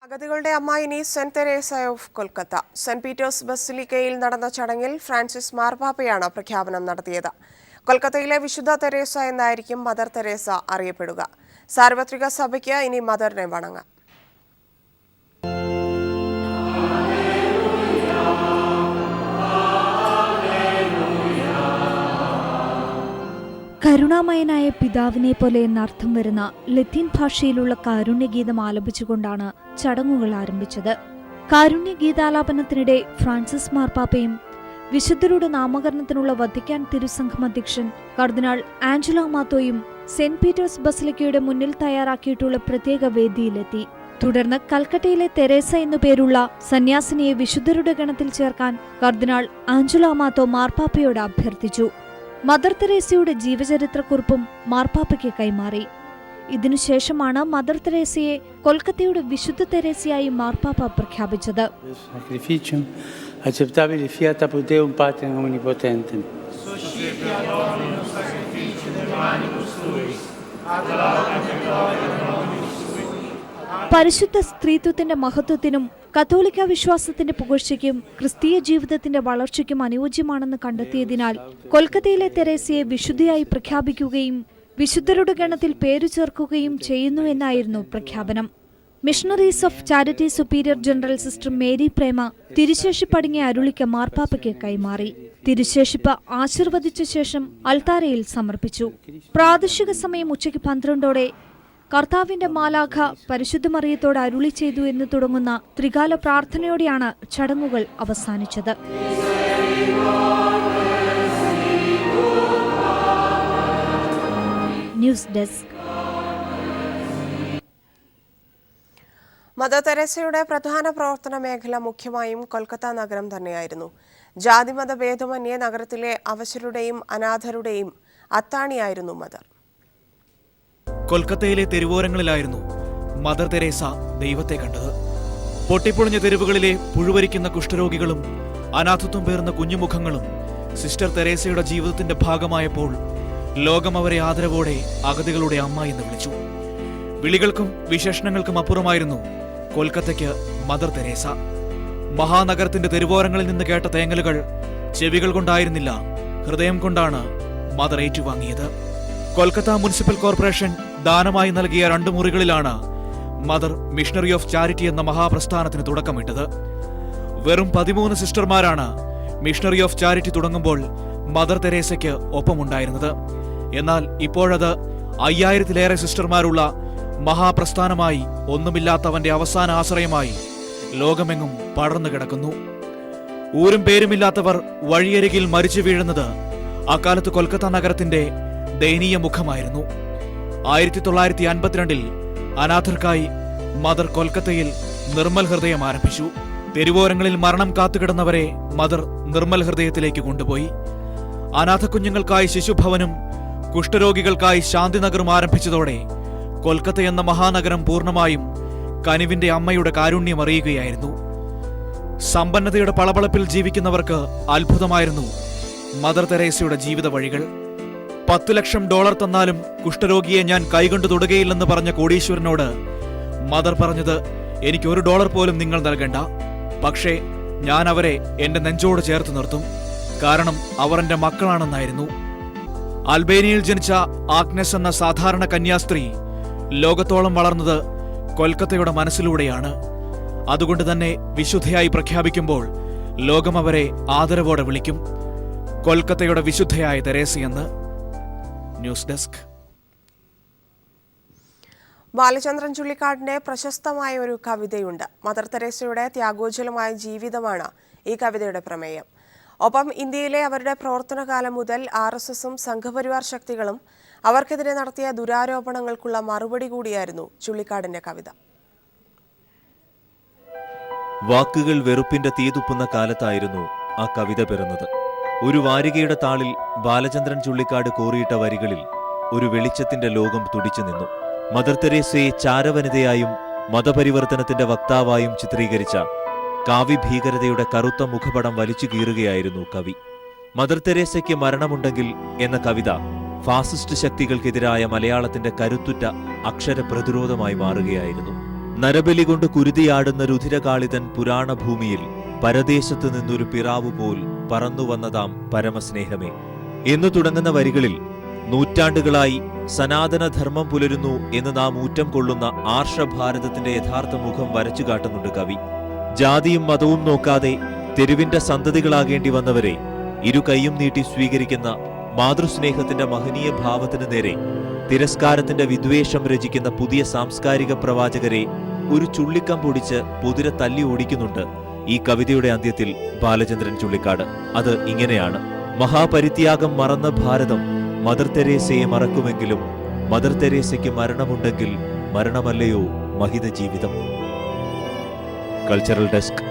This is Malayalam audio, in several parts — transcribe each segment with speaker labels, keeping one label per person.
Speaker 1: അഗതികളുടെ അമ്മായിനി saint Teresa of Kolkata saint Peter's ബസിലിക്കയിൽ നടന്ന ചടങ്ങിൽ ഫ്രാൻസിസ് മാർപ്പാപ്പയാണ് പ്രഖ്യാപനം നടത്തിയത്. കൊൽക്കത്തയിലെ വിശുദ്ധ തെരേസ എന്നായിരിക്കും മദർ തെരേസ അറിയപ്പെടുക. സാർവത്രിക സഭയ്ക്ക് ഇനി മദറിനെ വണങ്ങാം.
Speaker 2: കരുണാമയനായ പിതാവിനെ പോലെ എന്നർത്ഥം വരുന്ന ലത്തീൻ ഭാഷയിലുള്ള കാരുണ്യഗീതം ആലപിച്ചുകൊണ്ടാണ് ചടങ്ങുകൾ ആരംഭിച്ചത്. കാരുണ്യഗീതാലാപനത്തിനിടെ ഫ്രാൻസിസ് മാർപ്പാപ്പയും വിശുദ്ധരുടെ നാമകരണത്തിനുള്ള വത്തിക്കാൻ തിരുസംഘം അധ്യക്ഷൻ കർദിനാൾ ആഞ്ചലോ മാത്തോയും സെന്റ് പീറ്റേഴ്സ് ബസിലിക്കയുടെ മുന്നിൽ തയ്യാറാക്കിയിട്ടുള്ള പ്രത്യേക വേദിയിലെത്തി. തുടർന്ന് കൽക്കട്ടയിലെ തെരേസ എന്നു പേരുള്ള സന്യാസിനിയെ വിശുദ്ധരുടെ ഗണത്തിൽ ചേർക്കാൻ കർദിനാൾ ആഞ്ചലോ മാത്തോ മാർപ്പാപ്പയോട് അഭ്യർത്ഥിച്ചു. മദർ തെരേസയുടെ ജീവചരിത്രക്കുറിപ്പും മാർപ്പാപ്പയ്ക്ക് കൈമാറി. ഇതിനുശേഷമാണ് മദർ തെരേസയെ കൊൽക്കത്തയുടെ വിശുദ്ധ തെരേസയായി മാർപ്പാപ്പ പ്രഖ്യാപിച്ചത്. പരിശുദ്ധ സ്ത്രീത്വത്തിന്റെ മഹത്വത്തിനും കത്തോലിക്ക വിശ്വാസത്തിന്റെ പുകഴ്ചയ്ക്കും ക്രിസ്തീയ ജീവിതത്തിന്റെ വളർച്ചയ്ക്കും അനുയോജ്യമാണെന്ന് കണ്ടെത്തിയതിനാൽ കൊൽക്കത്തയിലെ തെരേസയെ വിശുദ്ധയായി പ്രഖ്യാപിക്കുകയും വിശുദ്ധരുടെ ഗണത്തിൽ പേരു ചേർക്കുകയും ചെയ്യുന്നു എന്നായിരുന്നു പ്രഖ്യാപനം. Missionaries of charity superior general sister Mary Prema തിരുശേഷിപ്പടങ്ങിയ അരുളിക്ക് മാർപ്പാപ്പയ്ക്ക് കൈമാറി. തിരുശേഷിപ്പ് ആശീർവദിച്ച ശേഷം അൾത്താരയിൽ സമർപ്പിച്ചു. പ്രാദേശിക സമയം ഉച്ചയ്ക്ക് 12ഓടെ കർത്താവിന്റെ മാലാഖ പരിശുദ്ധ മറിയത്തോട് അരുളി ചെയ്തു എന്ന് തുടങ്ങുന്ന ത്രികാല പ്രാർത്ഥനയോടെയാണ് ചടങ്ങുകൾ അവസാനിച്ചത്. News desk.
Speaker 1: മദർ തെരേസയുടെ പ്രധാന പ്രവർത്തന മേഖല മുഖ്യമായും കൊൽക്കത്ത നഗരം തന്നെയായിരുന്നു. ജാതിമത ഭേദമന്യേ നഗരത്തിലെ അവശരുടെയും അനാഥരുടെയും അത്താണിയായിരുന്നു മദർ.
Speaker 3: കൊൽക്കത്തയിലെ തെരുവോരങ്ങളിലായിരുന്നു മദർ തെരേസ ദൈവത്തെ കണ്ടത്. പൊട്ടിപ്പൊളിഞ്ഞ തെരുവുകളിലെ പുഴുവരിക്കുന്ന കുഷ്ഠരോഗികളും അനാഥത്വം പേർന്ന കുഞ്ഞുമുഖങ്ങളും സിസ്റ്റർ തെരേസയുടെ ജീവിതത്തിന്റെ ഭാഗമായപ്പോൾ ലോകം അവരെ ആദരവോടെ അഗതികളുടെ അമ്മ എന്ന് വിളിച്ചു. വിളികൾക്കും വിശേഷണങ്ങൾക്കും അപ്പുറമായിരുന്നു കൊൽക്കത്തയ്ക്ക് മദർ തെരേസ. മഹാനഗരത്തിന്റെ തെരുവോരങ്ങളിൽ നിന്ന് കേട്ട തേങ്ങലുകൾ ചെവികൾ കൊണ്ടായിരുന്നില്ല, ഹൃദയം കൊണ്ടാണ് മദർ ഏറ്റുവാങ്ങിയത്. കൊൽക്കത്ത മുനിസിപ്പൽ കോർപ്പറേഷൻ ദാനമായി നൽകിയ 2 മുറികളിലാണ് മദർ മിഷണറി ഓഫ് ചാരിറ്റി എന്ന മഹാപ്രസ്ഥാനത്തിന് തുടക്കമിട്ടത്. വെറും 13 സിസ്റ്റർമാരാണ് മിഷണറി ഓഫ് ചാരിറ്റി തുടങ്ങുമ്പോൾ മദർ തെരേസയ്ക്ക് ഒപ്പമുണ്ടായിരുന്നത്. എന്നാൽ ഇപ്പോഴത് 5000-ലേറെ സിസ്റ്റർമാരുള്ള മഹാപ്രസ്ഥാനമായി, ഒന്നുമില്ലാത്തവന്റെ അവസാന ആശ്രയമായി ലോകമെങ്ങും പടർന്നു കിടക്കുന്നു. ഊരും പേരുമില്ലാത്തവർ വഴിയരികിൽ മരിച്ചു വീഴുന്നത് അക്കാലത്ത് കൊൽക്കത്ത നഗരത്തിന്റെ ദയനീയ മുഖമായിരുന്നു. 1952-ൽ അനാഥർക്കായി മദർ കൊൽക്കത്തയിൽ നിർമ്മൽ ഹൃദയം ആരംഭിച്ചു. തെരുവോരങ്ങളിൽ മരണം കാത്തുകിടന്നവരെ മദർ നിർമ്മൽ ഹൃദയത്തിലേക്ക് കൊണ്ടുപോയി. അനാഥ കുഞ്ഞുങ്ങൾക്കായി ശിശുഭവനും കുഷ്ഠരോഗികൾക്കായി ശാന്തിനഗറും ആരംഭിച്ചതോടെ കൊൽക്കത്ത എന്ന മഹാനഗരം പൂർണ്ണമായും കനിവിന്റെ അമ്മയുടെ കാരുണ്യം അറിയുകയായിരുന്നു. സമ്പന്നതയുടെ പളപളപ്പിൽ ജീവിക്കുന്നവർക്ക് അത്ഭുതമായിരുന്നു മദർ തെരേസയുടെ ജീവിത വഴികൾ. $10 ലക്ഷം തന്നാലും കുഷ്ഠരോഗിയെ ഞാൻ കൈകൊണ്ട് തൊടുകയില്ലെന്ന് പറഞ്ഞ കോടീശ്വരനോട് മദർ പറഞ്ഞത്, എനിക്ക് $1 പോലും നിങ്ങൾ നൽകണ്ട, പക്ഷേ ഞാൻ അവരെ എന്റെ നെഞ്ചോട് ചേർത്ത് നിർത്തും, കാരണം അവർ എന്റെ മക്കളാണെന്നായിരുന്നു. അൽബേനിയയിൽ ജനിച്ച ആഗ്നസ് എന്ന സാധാരണ കന്യാസ്ത്രീ ലോകത്തോളം വളർന്നത് കൊൽക്കത്തയുടെ മനസ്സിലൂടെയാണ്. അതുകൊണ്ട് തന്നെ വിശുദ്ധയായി പ്രഖ്യാപിക്കുമ്പോൾ ലോകം അവരെ ആദരവോടെ വിളിക്കും കൊൽക്കത്തയുടെ വിശുദ്ധയായ തെരേസയെന്ന്. News desk.
Speaker 1: ബാലചന്ദ്രൻ ചുള്ളിക്കാടിന്റെ പ്രശസ്തമായ ഒരു കവിതയുണ്ട്. മദർ തെരേസയുടെ ത്യാഗോജ്വലമായ ജീവിതമാണ് ഈ കവിതയുടെ പ്രമേയം. ഒപ്പം ഇന്ത്യയിലെ അവരുടെ പ്രവർത്തനകാലം മുതൽ RSSഉം സംഘപരിവാർ ശക്തികളും അവർക്കെതിരെ നടത്തിയ ദുരാരോപണങ്ങൾക്കുള്ള മറുപടി കൂടിയായിരുന്നു ചുള്ളിക്കാടിന്റെ കവിത.
Speaker 4: വാക്കുകൾ വെറുപ്പിന്റെ തീതുപ്പുന്ന കാലത്തായിരുന്നു ആ കവിത പിറന്നത്. ഒരു വാരികയുടെ താളിൽ ബാലചന്ദ്രൻ ചുള്ളിക്കാട് കോറിയിട്ട വരികളിൽ ഒരു വെളിച്ചത്തിന്റെ ലോകം തുടിച്ചു നിന്നു. മദർ തെരേസയെ ചാരവനിതയായും മതപരിവർത്തനത്തിന്റെ വക്താവായും ചിത്രീകരിച്ച കാവ്യഭീകരതയുടെ കറുത്ത മുഖപടം വലിച്ചു കീറുകയായിരുന്നു കവി. മദർ തെരേസയ്ക്ക് മരണമുണ്ടെങ്കിൽ എന്ന കവിത ഫാസിസ്റ്റ് ശക്തികൾക്കെതിരായ മലയാളത്തിന്റെ കരുത്തുറ്റ അക്ഷര പ്രതിരോധമായി മാറുകയായിരുന്നു. നരബലി കൊണ്ട് കുരുതിയാടുന്ന രുധിരകാളിതൻ പുരാണഭൂമിയിൽ പരദേശത്ത് നിന്നൊരു പിറാവു പോൽ പറന്നുവന്നതാം പരമസ്നേഹമേ എന്നു തുടങ്ങുന്ന വരികളിൽ നൂറ്റാണ്ടുകളായി സനാതനധർമ്മം പുലരുന്നു എന്ന് നാം ഊറ്റം കൊള്ളുന്ന ആർഷഭാരതത്തിന്റെ യഥാർത്ഥ മുഖം വരച്ചു കാട്ടുന്നുണ്ട് കവി. ജാതിയും മതവും നോക്കാതെ തെരുവിന്റെ സന്തതികളാകേണ്ടി വന്നവരെ ഇരു കൈയും നീട്ടി സ്വീകരിക്കുന്ന മാതൃസ്നേഹത്തിന്റെ മഹനീയ ഭാവത്തിനു നേരെ തിരസ്കാരത്തിന്റെ വിദ്വേഷം രചിക്കുന്ന പുതിയ സാംസ്കാരിക പ്രവാചകരെ ഒരു ചുള്ളിക്കം പൊടിച്ച് പൊതിര തല്ലി ഓടിക്കുന്നുണ്ട് ഈ കവിതയുടെ അന്ത്യത്തിൽ ബാലചന്ദ്രൻ ചുള്ളിക്കാട്. അത് ഇങ്ങനെയാണ്: മഹാപരിത്യാഗം മറന്ന ഭാരതം മദർ തെരേസയെ മറക്കുമെങ്കിലും മദർ തെരേസയ്ക്ക് മരണമുണ്ടെങ്കിൽ മരണമല്ലയോ മഹിത ജീവിതം. Cultural desk.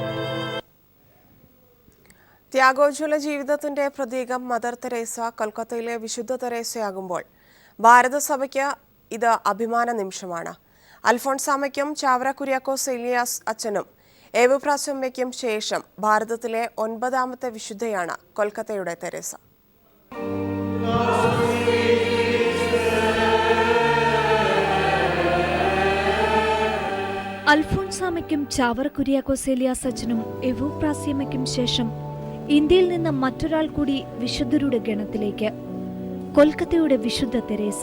Speaker 1: ത്യാഗോജ്വല ജീവിതത്തിന്റെ പ്രതീകം മദർ തെരേസ കൊൽക്കത്തയിലെ വിശുദ്ധ തെരേസയാകുമ്പോൾ ഭാരതസഭയ്ക്ക് ഇത് അഭിമാന നിമിഷമാണ്. അൽഫോൺസാമയ്ക്കും ചാവറ കുര്യാക്കോസ് ഏലിയാസ് അച്ഛനും ഏവുപ്രാസമ്മയ്ക്കും ശേഷം ഭാരതത്തിലെ 9ാമത്തെ വിശുദ്ധയാണ് കൊൽക്കത്തയുടെ തെരേസ.
Speaker 2: അൽഫോൺസാമയ്ക്കും ചാവറ കുര്യാക്കോസ് ഏലിയാസ് അച്ഛനും എവുപ്രാസ്യമ്മയ്ക്കും ശേഷം ഇന്ത്യയിൽ നിന്ന് മറ്റൊരാൾ കൂടി വിശുദ്ധരുടെ ഗണത്തിലേക്ക്. കൊൽക്കത്തയുടെ വിശുദ്ധ തെരേസ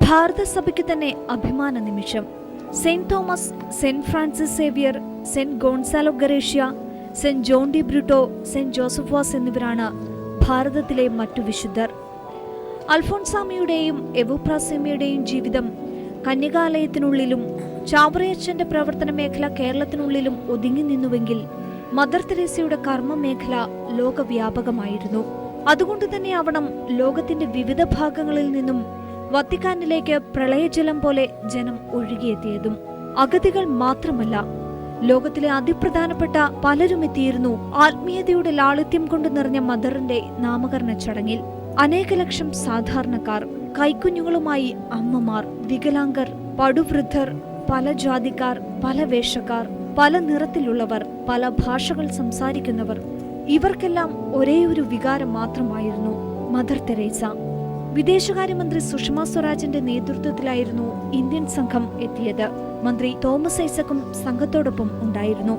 Speaker 2: ഭാരതസഭയ്ക്ക് തന്നെ അഭിമാന നിമിഷം. Saint Thomas, saint Francis Xavier, saint Gonsalo Garcia, saint John de Britto, saint Joseph Vaz എന്നിവരാണ് ഭാരതത്തിലെ മറ്റു വിശുദ്ധർ. അൽഫോൺസാമയുടെയും എവുപ്രാസ്യമ്മയുടെയും ജീവിതം കന്യകാലയത്തിനുള്ളിലും ചാവറയച്ചന്റെ പ്രവർത്തന മേഖല കേരളത്തിനുള്ളിലും ഒതുങ്ങി നിന്നുവെങ്കിൽ മദർ തെരേസയുടെ കർമ്മ മേഖല ലോകവ്യാപകമായിരുന്നു. അതുകൊണ്ട് തന്നെയാവണം ലോകത്തിന്റെ വിവിധ ഭാഗങ്ങളിൽ നിന്നും വത്തിക്കാനിലേക്ക് പ്രളയജലം പോലെ ജനം ഒഴുകിയെത്തിയതും. അഗതികൾ മാത്രമല്ല, ലോകത്തിലെ അതിപ്രധാനപ്പെട്ട പലരും എത്തിയിരുന്നു ആത്മീയതയുടെ ലാളിത്യം കൊണ്ട് നിറഞ്ഞ മദറിന്റെ നാമകരണ ചടങ്ങിൽ. അനേക ലക്ഷം സാധാരണക്കാർ, കൈക്കുഞ്ഞുങ്ങളുമായി അമ്മമാർ, വികലാംഗർ, പടുവൃദ്ധർ, പല ജാതിക്കാർ, പല വേഷക്കാർ, പല നിറത്തിലുള്ളവർ, പല ഭാഷകൾ സംസാരിക്കുന്നവർ, ഇവർക്കെല്ലാം ഒരേയൊരു വികാരം മാത്രമായിരുന്നു മദർ തെരേസ. വിദേശകാര്യമന്ത്രി സുഷമ സ്വരാജിന്റെ നേതൃത്വത്തിലായിരുന്നു ഇന്ത്യൻ സംഘം എത്തിയത്. മന്ത്രി തോമസ് ഐസക്കും സംഘത്തോടൊപ്പം ഉണ്ടായിരുന്നു.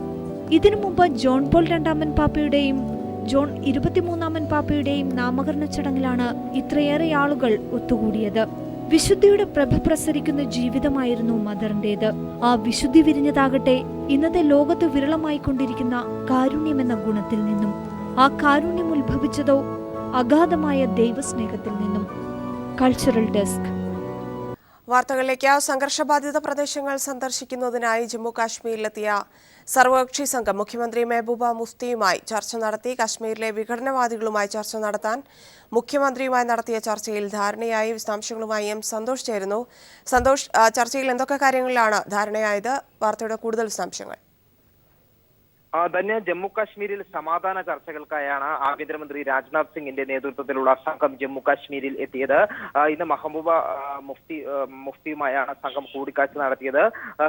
Speaker 2: ഇതിനു മുമ്പ് ജോൺ പോൾ രണ്ടാമൻ പാപ്പയുടെയും ജോൺ 23ാമൻ പാപ്പയുടെയും നാമകരണ ചടങ്ങിലാണ് ഇത്രയേറെ ആളുകൾ ഒത്തുകൂടിയത്. വിശുദ്ധിയുടെ പ്രഭ പ്രസരിക്കുന്ന ജീവിതമായിരുന്നു മദറിന്റേത്. ആ വിശുദ്ധി വിരിഞ്ഞതാകട്ടെ ഇന്നത്തെ ലോകത്ത് വിരളമായിക്കൊണ്ടിരിക്കുന്ന കാരുണ്യമെന്ന ഗുണത്തിൽ നിന്നും. ആ കാരുണ്യം ഉത്ഭവിച്ചതോ അഗാധമായ ദൈവസ്നേഹത്തിൽ നിന്നും. Cultural desk.
Speaker 1: വാർത്തകളിലേക്ക്. സംഘർഷബാധിത പ്രദേശങ്ങൾ സന്ദർശിക്കുന്നതിനായി ജമ്മു കാശ്മീരിലെത്തിയ സർവകക്ഷി സംഘം മുഖ്യമന്ത്രി മെഹബൂബ മുഫ്തിയുമായി ചർച്ച നടത്തി. കാശ്മീരിലെ വിഘടനവാദികളുമായി ചർച്ച നടത്താൻ മുഖ്യമന്ത്രിയുമായി നടത്തിയ ചർച്ചയിൽ ധാരണയായി. വിശദാംശങ്ങളുമായി എം സന്തോഷ് ചേരുന്നു. സന്തോഷ്, ചർച്ചയിൽ എന്തൊക്കെ കാര്യങ്ങളിലാണ് ധാരണയായത്? വാർത്തയുടെ കൂടുതൽ വിശദാംശങ്ങൾ.
Speaker 5: തന്നെ ജമ്മു കാശ്മീരിൽ സമാധാന ചർച്ചകൾക്കായാണ് ആഭ്യന്തരമന്ത്രി രാജ്നാഥ് സിംഗിന്റെ നേതൃത്വത്തിലുള്ള സംഘം ജമ്മു കാശ്മീരിൽ എത്തിയത്. ഇന്ന് മെഹബൂബ മുഫ്തിയുമായാണ് സംഘം കൂടിക്കാഴ്ച നടത്തിയത്.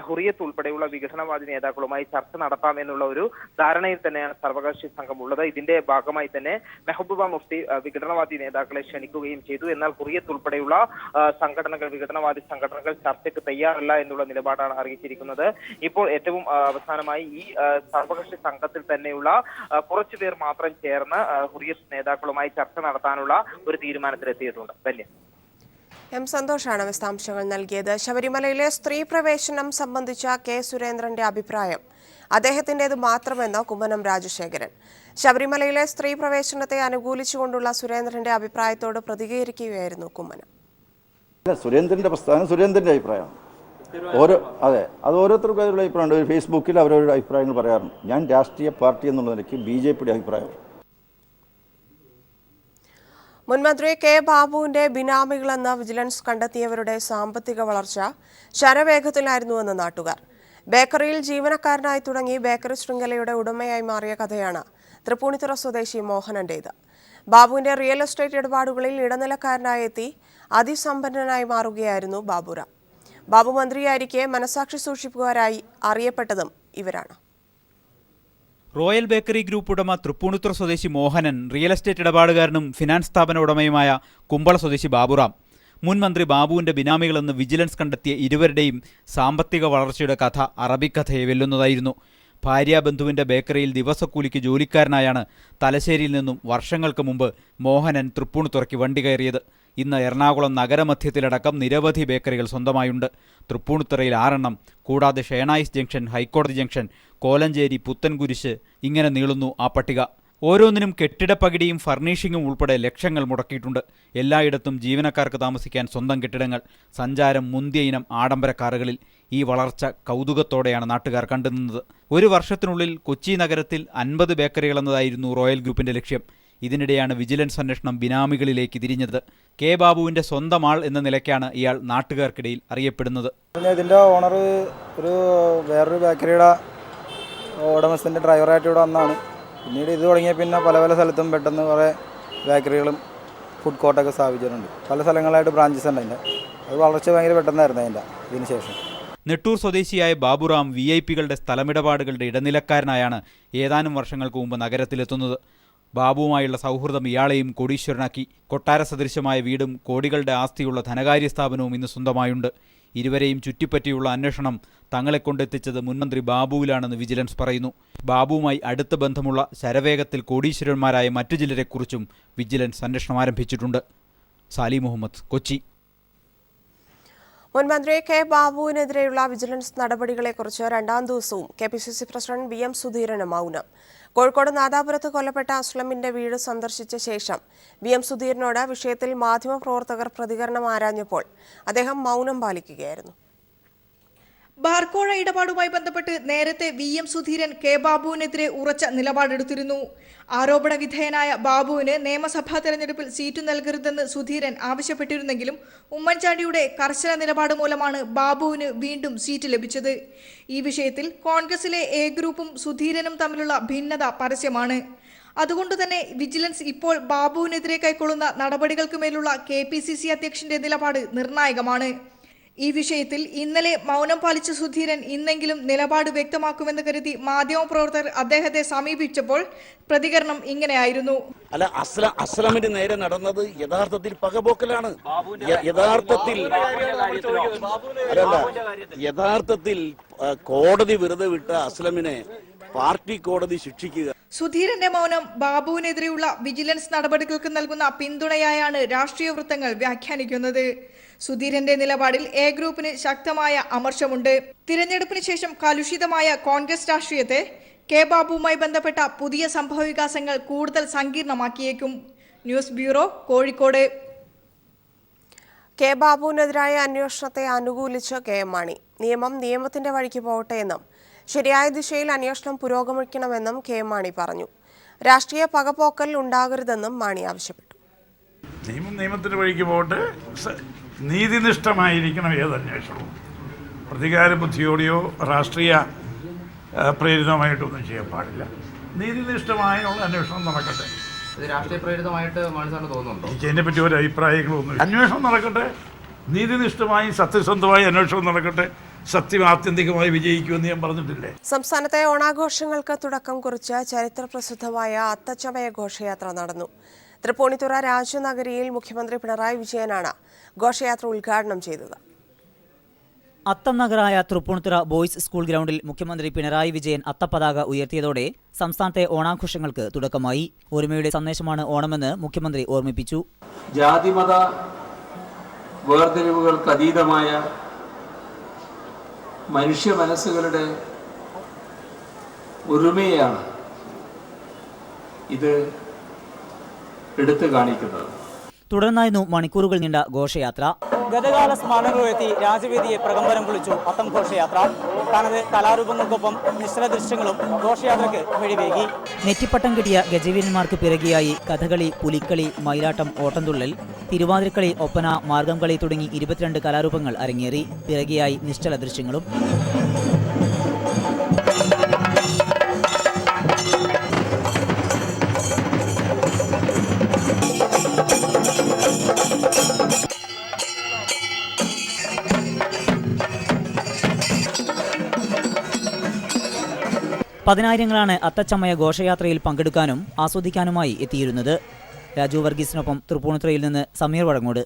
Speaker 5: ഹുറിയത്ത് ഉൾപ്പെടെയുള്ള വിഘടനവാദി നേതാക്കളുമായി ചർച്ച നടത്താമെന്നുള്ള ഒരു ധാരണയിൽ തന്നെയാണ് സർവകക്ഷി സംഘം ഉള്ളത്. ഇതിന്റെ ഭാഗമായി തന്നെ മെഹബൂബ മുഫ്തി വിഘടനവാദി നേതാക്കളെ ക്ഷണിക്കുകയും ചെയ്തു. എന്നാൽ ഹുറിയത്ത് ഉൾപ്പെടെയുള്ള വിഘടനവാദി സംഘടനകൾ ചർച്ചയ്ക്ക് തയ്യാറല്ല എന്നുള്ള നിലപാടാണ് അറിയിച്ചിരിക്കുന്നത്. ഇപ്പോൾ ഏറ്റവും അവസാനമായി ഈ സർവകക്ഷി സംഘത്തിൽ തന്നെയുള്ള കുറച്ചുപേർ മാത്രം ചേർന്ന് ഹുറിയത്ത് നേതാക്കളുമായി ചർച്ച നടത്താനുള്ള ഒരു തീരുമാനത്തിലെത്തിയിട്ടുണ്ട്. ധന്യ.
Speaker 1: എം സന്തോഷാണ് വിശദാംശങ്ങൾ നൽകിയത്. ശബരിമലയിലെ സ്ത്രീ പ്രവേശനം സംബന്ധിച്ച കെ സുരേന്ദ്രന്റെ അഭിപ്രായം അദ്ദേഹത്തിൻ്റെത് മാത്രമെന്ന് കുമ്മനം രാജശേഖരൻ. ശബരിമലയിലെ സ്ത്രീ പ്രവേശനത്തെ അനുകൂലിച്ചുകൊണ്ടുള്ള സുരേന്ദ്രന്റെ അഭിപ്രായത്തോട് പ്രതികരിക്കുകയായിരുന്നു കുമ്മനം.
Speaker 6: സുരേന്ദ്രന്റെ പ്രസ്ഥാനം സുരേന്ദ്രന്റെ അഭിപ്രായമാണ്. അതെ, അത് ഓരോരുത്തർക്കും അതിലുള്ള അഭിപ്രായമുണ്ട്. ഫേസ്ബുക്കിൽ അവരവരുടെ അഭിപ്രായങ്ങൾ പറയാറുണ്ട്. ഞാൻ രാഷ്ട്രീയ പാർട്ടി എന്നുള്ള നിലയ്ക്ക് BJPയുടെ അഭിപ്രായം.
Speaker 1: മുൻമന്ത്രി കെ ബാബുവിന്റെ ബിനാമികളെന്ന് വിജിലൻസ് കണ്ടെത്തിയവരുടെ സാമ്പത്തിക വളർച്ച ശരവേഗത്തിലായിരുന്നുവെന്ന് നാട്ടുകാർ. ബേക്കറിയിൽ ജീവനക്കാരനായി തുടങ്ങി ബേക്കറി ശൃംഖലയുടെ ഉടമയായി മാറിയ കഥയാണ് തൃപ്പൂണിത്തുറ സ്വദേശി മോഹനന്റേത്. ബാബുവിന്റെ റിയൽ എസ്റ്റേറ്റ് ഇടപാടുകളിൽ ഇടനിലക്കാരനായി എത്തി അതിസമ്പന്നനായി മാറുകയായിരുന്നു ബാബുറാം. ബാബു മന്ത്രിയായിരിക്കെ മനസാക്ഷി സൂക്ഷിപ്പുകാരായി അറിയപ്പെട്ടതും ഇവരാണ്.
Speaker 7: റോയൽ ബേക്കറി ഗ്രൂപ്പ് ഉടമ തൃപ്പൂണിത്തുറ സ്വദേശി മോഹനൻ, റിയൽ എസ്റ്റേറ്റ് ഇടപാടുകാരനും ഫിനാൻസ് സ്ഥാപന ഉടമയുമായ കുമ്പള സ്വദേശി ബാബുറാം. മുൻ മന്ത്രി ബാബുവിന്റെ ബിനാമികളെന്ന് വിജിലൻസ് കണ്ടെത്തിയ ഇരുവരുടെയും സാമ്പത്തിക വളർച്ചയുടെ കഥ അറബിക്കഥയെ വെല്ലുന്നതായിരുന്നു. ഭാര്യാബന്ധുവിന്റെ ബേക്കറിയിൽ ദിവസക്കൂലിക്ക് ജോലിക്കാരനായാണ് തലശ്ശേരിയിൽ നിന്നും വർഷങ്ങൾക്ക് മുമ്പ് മോഹനൻ തൃപ്പൂണിത്തുറയ്ക്ക് വണ്ടി കയറിയത്. ഇന്ന് എറണാകുളം നഗരമധ്യത്തിലടക്കം നിരവധി ബേക്കറികൾ സ്വന്തമായുണ്ട്. തൃപ്പൂണിത്തുറയിൽ 6 കൂടാതെ ഷേണായിസ് ജംഗ്ഷൻ, ഹൈക്കോടതി ജംഗ്ഷൻ, കോലഞ്ചേരി, പുത്തൻകുരിശ്, ഇങ്ങനെ നീളുന്നു ആ പട്ടിക. ഓരോന്നിനും കെട്ടിടപ്പകിടിയും ഫർണിഷിങ്ങും ഉൾപ്പെടെ ലക്ഷങ്ങൾ മുടക്കിയിട്ടുണ്ട്. എല്ലായിടത്തും ജീവനക്കാർക്ക് താമസിക്കാൻ സ്വന്തം കെട്ടിടങ്ങൾ, സഞ്ചാരം മുന്തിയ ഇനം ആഡംബര കാറുകളിൽ. ഈ വളർച്ച കൗതുകത്തോടെയാണ് നാട്ടുകാർ കണ്ടുനിന്നത്. ഒരു വർഷത്തിനുള്ളിൽ കൊച്ചി നഗരത്തിൽ 50 ബേക്കറികളെന്നതായിരുന്നു റോയൽ ഗ്രൂപ്പിന്റെ ലക്ഷ്യം. ഇതിനിടെയാണ് വിജിലൻസ് അന്വേഷണം ബിനാമികളിലേക്ക് തിരിഞ്ഞത്. കെ ബാബുവിന്റെ സ്വന്തം ആൾ എന്ന നിലയ്ക്കാണ് ഇയാൾ നാട്ടുകാർക്കിടയിൽ അറിയപ്പെടുന്നത്.
Speaker 8: ഇതിൻ്റെ ഓണർ വേറൊരു ബേക്കറിയുടെ ഉടമസ്ഥൻ്റെ ഡ്രൈവറായിട്ട് ഇവിടെ വന്നാണ്. പിന്നീട് ഇത് തുടങ്ങിയ പിന്നെ പല സ്ഥലത്തും പെട്ടെന്ന് കുറേ ബേക്കറികളും ഫുഡ് കോർട്ടൊക്കെ സ്ഥാപിച്ചിട്ടുണ്ട്. പല സ്ഥലങ്ങളായിട്ട് ബ്രാഞ്ചസ് ഉണ്ട്. അതിൻ്റെ അത് വളർച്ച ഭയങ്കര പെട്ടെന്നായിരുന്നു ഇതിന് ശേഷം.
Speaker 7: നെട്ടൂർ സ്വദേശിയായ ബാബുറാം VIP-കളുടെ സ്ഥലമിടപാടുകളുടെ ഇടനിലക്കാരനായാണ് ഏതാനും വർഷങ്ങൾക്ക് മുമ്പ് നഗരത്തിലെത്തുന്നത്. ബാബുവുമായുള്ള സൗഹൃദം ഇയാളെയും കോടീശ്വരനാക്കി. കൊട്ടാര സദൃശമായ വീടും കോടികളുടെ ആസ്തിയുള്ള ധനകാര്യ സ്ഥാപനവും ഇന്ന് സ്വന്തമായുണ്ട്. ഇരുവരെയും ചുറ്റിപ്പറ്റിയുള്ള അന്വേഷണം തങ്ങളെ കൊണ്ടെത്തിച്ചത് മുൻമന്ത്രി ബാബുവിലാണെന്ന് വിജിലൻസ് പറയുന്നു. ബാബുവുമായി അടുത്ത ബന്ധമുള്ള ശരവേഗത്തിൽ കോടീശ്വരന്മാരായ മറ്റു ചിലരെക്കുറിച്ചും വിജിലൻസ് അന്വേഷണം ആരംഭിച്ചിട്ടുണ്ട്. സാലി മുഹമ്മദ്, കൊച്ചി.
Speaker 1: മുൻമന്ത്രി കെ ബാബുവിനെതിരെയുള്ള വിജിലൻസ് നടപടികളെക്കുറിച്ച് 2ാം ദിവസവും KPCC പ്രസിഡന്റ് VM സുധീരന് മൗനം. കോഴിക്കോട് നാദാപുരത്ത് കൊല്ലപ്പെട്ട അസ്ലമിന്റെ വീട് സന്ദർശിച്ച ശേഷം VM സുധീരനോട് വിഷയത്തിൽ മാധ്യമപ്രവർത്തകർ പ്രതികരണം ആരാഞ്ഞപ്പോൾ അദ്ദേഹം മൗനം പാലിക്കുകയായിരുന്നു.
Speaker 9: ബാർക്കോഴ ഇടപാടുമായി ബന്ധപ്പെട്ട് നേരത്തെ VM സുധീരൻ കെ ബാബുവിനെതിരെ ഉറച്ച നിലപാടെടുത്തിരുന്നു. ആരോപണ വിധേയനായ ബാബുവിന് നിയമസഭാ തെരഞ്ഞെടുപ്പിൽ സീറ്റ് നൽകരുതെന്ന് സുധീരൻ ആവശ്യപ്പെട്ടിരുന്നെങ്കിലും ഉമ്മൻചാണ്ടിയുടെ കർശന നിലപാട് മൂലമാണ് ബാബുവിന് വീണ്ടും സീറ്റ് ലഭിച്ചത്. ഈ വിഷയത്തിൽ കോൺഗ്രസിലെ A ഗ്രൂപ്പും സുധീരനും തമ്മിലുള്ള ഭിന്നത പരസ്യമാണ്. അതുകൊണ്ടുതന്നെ വിജിലൻസ് ഇപ്പോൾ ബാബുവിനെതിരെ കൈക്കൊള്ളുന്ന നടപടികൾക്ക് മേലുള്ള KPCC അധ്യക്ഷന്റെ നിലപാട് നിർണായകമാണ്. ഈ വിഷയത്തിൽ ഇന്നലെ മൗനം പാലിച്ച സുധീരൻ ഇന്നെങ്കിലും നിലപാട് വ്യക്തമാക്കുമെന്ന് കരുതി മാധ്യമപ്രവർത്തകർ അദ്ദേഹത്തെ സമീപിച്ചപ്പോൾ പ്രതികരണം ഇങ്ങനെയായിരുന്നു.
Speaker 10: അല്ല, അസ്ലമിന് നേരെ നടന്നത് യഥാർത്ഥത്തിൽ പകപോക്കലാണ്. യഥാർത്ഥത്തിൽ കോടതി വെറുതെ വിട്ട അസ്ലമിനെ പാർട്ടി കോടതി ശിക്ഷിക്കുക.
Speaker 9: സുധീരന്റെ മൗനം ബാബുവിനെതിരെയുള്ള വിജിലൻസ് നടപടികൾക്ക് നൽകുന്ന പിന്തുണയായാണ് രാഷ്ട്രീയ വൃത്തങ്ങൾ വ്യാഖ്യാനിക്കുന്നത്. സുധീരന്റെ നിലപാടിൽ A ഗ്രൂപ്പിന് ശക്തമായ അമർഷമുണ്ട്. തിരഞ്ഞെടുപ്പിന് ശേഷം കലുഷിതമായ കോൺഗ്രസ് രാഷ്ട്രീയത്തെ കെ ബാബുവുമായി ബന്ധപ്പെട്ട പുതിയ സംഭവവികാസങ്ങൾ കൂടുതൽ സങ്കീർണമാക്കിയേക്കും. News bureau, Kozhikode.
Speaker 1: കെ ബാബുവിനെതിരായ അന്വേഷണത്തെ അനുകൂലിച്ച് KM മാണി. നിയമം നിയമത്തിന്റെ വഴിക്ക് പോകട്ടെ എന്നും ശരിയായ ദിശയിൽ അന്വേഷണം പുരോഗമിക്കണമെന്നും KM മാണി പറഞ്ഞു. രാഷ്ട്രീയ പകപോക്കൽ ഉണ്ടാകരുതെന്നും മാണി ആവശ്യപ്പെട്ടു.
Speaker 11: നിയമത്തിന്റെ വഴിക്ക് പോകട്ടെ, നീതിനിഷ്ഠമായിരിക്കണം ഏതന്വേഷണവും. പ്രതികാര ബുദ്ധിയോടെയോ രാഷ്ട്രീയ പ്രേരിതമായിട്ടൊന്നും ചെയ്യാൻ പാടില്ല. നീതിനിഷ്ഠമായുള്ള അന്വേഷണം നടക്കട്ടെ.
Speaker 12: രാഷ്ട്രീയ പ്രേരിതമായിട്ട് തോന്നുന്നുണ്ടോ?
Speaker 11: എനിക്ക് അതിനെപ്പറ്റി ഒരു അഭിപ്രായങ്ങളൊന്നും. അന്വേഷണം നടക്കട്ടെ, നീതിനിഷ്ഠമായി സത്യസന്ധമായി അന്വേഷണം നടക്കട്ടെ. സത്യം ആത്യന്തികമായി വിജയിക്കുമെന്ന് ഞാൻ പറഞ്ഞിട്ടില്ലേ.
Speaker 1: സംസ്ഥാനത്തെ ഓണാഘോഷങ്ങൾക്ക് തുടക്കം കുറിച്ച് ചരിത്രപ്രസിദ്ധമായ അത്തച്ചമയ ഘോഷയാത്ര നടന്നു. തൃപ്പൂണിത്തുറ രാജനഗരിയിൽ മുഖ്യമന്ത്രി പിണറായി വിജയനാണ് ഘോഷയാത്ര ഉദ്ഘാടനം ചെയ്തത്.
Speaker 13: അത്തം നഗറായ തൃപ്പൂണിത്തുറ ബോയ്സ് സ്കൂൾ ഗ്രൗണ്ടിൽ മുഖ്യമന്ത്രി പിണറായി വിജയൻ അത്തപ്പതാക ഉയർത്തിയതോടെ സംസ്ഥാനത്തെ ഓണാഘോഷങ്ങൾക്ക് തുടക്കമായി. ഒരുമയുടെ സന്ദേശമാണ് ഓണമെന്ന് മുഖ്യമന്ത്രി ഓർമ്മിപ്പിച്ചു.
Speaker 12: ജാതിമത വേർതിരിവുകൾക്ക് അതീതമായ മനുഷ്യ മനസ്സുകളുടെ ഒരുമയാണ് ഇത് എടുത്തു കാണിക്കുന്നത്.
Speaker 13: തുടർന്നായിരുന്നു മണിക്കൂറുകൾ നീണ്ട ഘോഷയാത്ര. ഗതകാല സ്മരണകൾ ഉയർത്തി രാജവേദിയെ പ്രകമ്പനം കൊള്ളിച്ചു അത്തം ഘോഷയാത്ര. തനത് കലാരൂപങ്ങൾക്കൊപ്പം മിശ്ര ദൃശ്യങ്ങളും ഘോഷയാത്രയ്ക്ക് വഴിവേകി. നെറ്റിപ്പട്ടം കിട്ടിയ ഗജവീരന്മാർക്ക് പിറകിയായി കഥകളി, പുലിക്കളി, മയിലാട്ടം, ഓട്ടംതുള്ളൽ, തിരുവാതിരക്കളി, ഒപ്പന, മാർഗംകളി തുടങ്ങി 22 കലാരൂപങ്ങൾ അരങ്ങേറി. പിറകിയായി നിശ്ചല ദൃശ്യങ്ങളും. പതിനായിരങ്ങളാണ് അത്തച്ചമയ ഘോഷയാത്രയിൽ പങ്കെടുക്കാനും ആസ്വദിക്കാനുമായി എത്തിയിരുന്നത്. രാജു വർഗീസിനൊപ്പം തൃപ്പൂണിത്തുറയിൽ നിന്ന് സമീർ വടങ്ങോട്.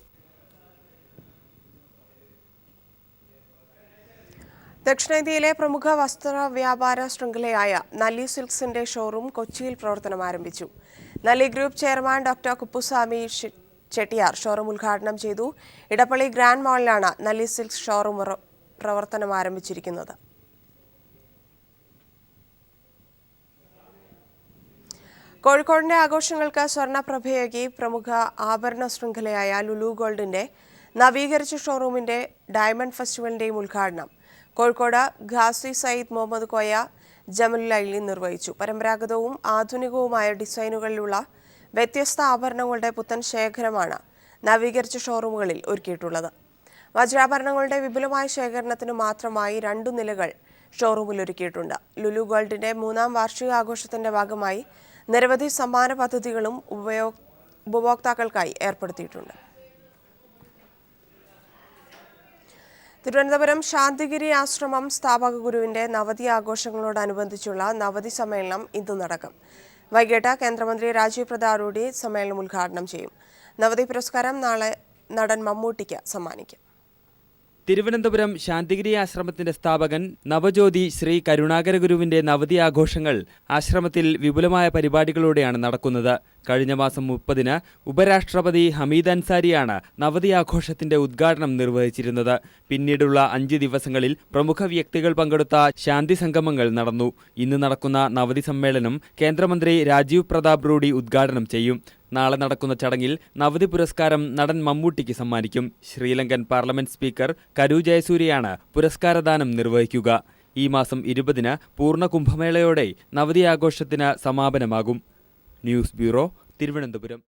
Speaker 1: ദക്ഷിണേന്ത്യയിലെ പ്രമുഖ വസ്ത്ര വ്യാപാര ശൃംഖലയായ നല്ലി സിൽക്സിന്റെ ഷോറൂം കൊച്ചിയിൽ പ്രവർത്തനം ആരംഭിച്ചു. Nalli group chairman doctor Kuppuswamy Chettiar showroom ഉദ്ഘാടനം ചെയ്തു. ഇടപ്പള്ളി ഗ്രാൻഡ് മാളിലാണ് നല്ലി സിൽക്സ് ഷോറൂം പ്രവർത്തനം ആരംഭിച്ചിരിക്കുന്നത്. കോഴിക്കോടിന്റെ ആഘോഷങ്ങൾക്ക് സ്വർണ്ണപ്രഭയേകി പ്രമുഖ ആഭരണ ശൃംഖലയായ ലുലു ഗോൾഡിന്റെ നവീകരിച്ച ഷോറൂമിന്റെ ഡയമണ്ട് ഫെസ്റ്റിവലിന്റെയും ഉദ്ഘാടനം കോഴിക്കോട് ഖാസി സയ്യിദ് മുഹമ്മദ് കോയ ജമലുലൈലി നിർവഹിച്ചു. പരമ്പരാഗതവും ആധുനികവുമായ ഡിസൈനുകളിലുള്ള വ്യത്യസ്ത ആഭരണങ്ങളുടെ പുത്തൻ ശേഖരമാണ് നവീകരിച്ച ഷോറൂമുകളിൽ ഒരുക്കിയിട്ടുള്ളത്. വജ്രാഭരണങ്ങളുടെ വിപുലമായ ശേഖരണത്തിന് മാത്രമായി 2 നിലകൾ ഷോറൂമിൽ ഒരുക്കിയിട്ടുണ്ട്. ലുലു ഗോൾഡിന്റെ 3ാം വാർഷികാഘോഷത്തിന്റെ ഭാഗമായി നിരവധി സമ്മാന പദ്ധതികളും ഉപഭോക്താക്കൾക്കായി ഏർപ്പെടുത്തിയിട്ടുണ്ട്. തിരുവനന്തപുരം ശാന്തിഗിരി ആശ്രമം സ്ഥാപക ഗുരുവിന്റെ നവതി ആഘോഷങ്ങളോടനുബന്ധിച്ചുള്ള നവതി സമ്മേളനം ഇന്ന് നടക്കും. വൈകിട്ട് കേന്ദ്രമന്ത്രി രാജീവ് പ്രതാപ് സമ്മേളനം ഉദ്ഘാടനം ചെയ്യും. നവതി പുരസ്കാരം നാളെ നടൻ മമ്മൂട്ടിക്ക് സമ്മാനിക്കും.
Speaker 14: തിരുവനന്തപുരം ശാന്തിഗിരി ആശ്രമത്തിന്റെ സ്ഥാപകൻ നവജ്യോതി ശ്രീ കരുണാകര ഗുരുവിന്റെ നവതി ആഘോഷങ്ങൾ ആശ്രമത്തിൽ വിപുലമായ പരിപാടികളോടെയാണ് നടക്കുന്നത്. കഴിഞ്ഞ മാസം 30-ന് ഉപരാഷ്ട്രപതി ഹമീദ് അൻസാരിയാണ് നവതി ആഘോഷത്തിന്റെ ഉദ്ഘാടനം നിർവഹിച്ചിരുന്നത്. പിന്നീടുള്ള 5 ദിവസങ്ങളിൽ പ്രമുഖ വ്യക്തികൾ പങ്കെടുത്ത ശാന്തി സംഗമങ്ങൾ നടന്നു. ഇന്ന് നടക്കുന്ന നവതി സമ്മേളനം കേന്ദ്രമന്ത്രി രാജീവ് പ്രതാപ് റൂഡി ഉദ്ഘാടനം ചെയ്യും. നാളെ നടക്കുന്ന ചടങ്ങിൽ നവതി പുരസ്കാരം നടൻ മമ്മൂട്ടിക്ക് സമ്മാനിക്കും. ശ്രീലങ്കൻ പാർലമെന്റ് സ്പീക്കർ കരു ജയസൂര്യയാണ് പുരസ്കാരദാനം നിർവഹിക്കുക. ഈ മാസം 20-ന് പൂർണ്ണ കുംഭമേളയോടെ നവതി ആഘോഷത്തിന് സമാപനമാകും. News bureau, Thiruvananthapuram.